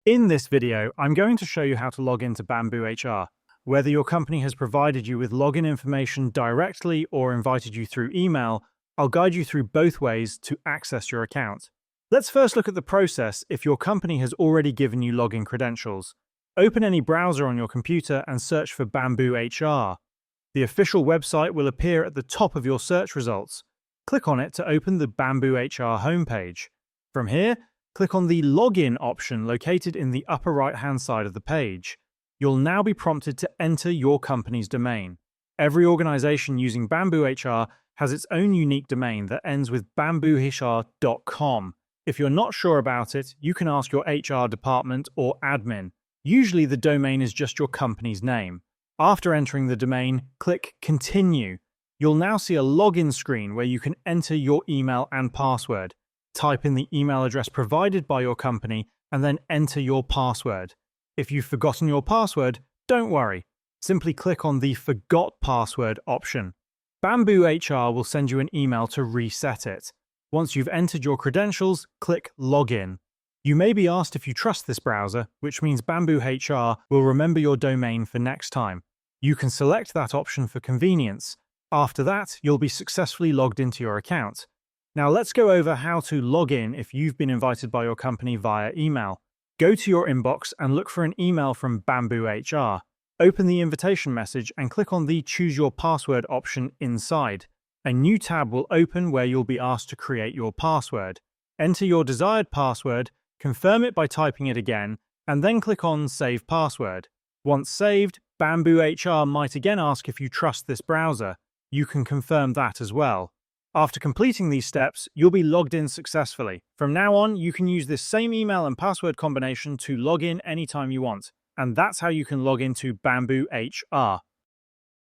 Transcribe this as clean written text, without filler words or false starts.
In this video, I'm going to show you how to log into BambooHR. Whether your company has provided you with login information directly or invited you through email, I'll guide you through both ways to access your account. Let's first look at the process if your company has already given you login credentials. Open any browser on your computer and search for BambooHR. The official website will appear at the top of your search results. Click on it to open the BambooHR homepage. From here, click on the Login option located in the upper right-hand side of the page. You'll now be prompted to enter your company's domain. Every organization using BambooHR has its own unique domain that ends with bamboohr.com. If you're not sure about it, you can ask your HR department or admin. Usually the domain is just your company's name. After entering the domain, click Continue. You'll now see a login screen where you can enter your email and password. Type in the email address provided by your company and then enter your password. If you've forgotten your password, don't worry. Simply click on the Forgot Password option. BambooHR will send you an email to reset it. Once you've entered your credentials, click Login. You may be asked if you trust this browser, which means BambooHR will remember your domain for next time. You can select that option for convenience. After that, you'll be successfully logged into your account. Now let's go over how to log in if you've been invited by your company via email. Go to your inbox and look for an email from BambooHR. Open the invitation message and click on the Choose Your Password option inside. A new tab will open where you'll be asked to create your password. Enter your desired password, confirm it by typing it again, and then click on Save Password. Once saved, BambooHR might again ask if you trust this browser. You can confirm that as well. After completing these steps, you'll be logged in successfully. From now on, you can use this same email and password combination to log in anytime you want. And that's how you can log into BambooHR.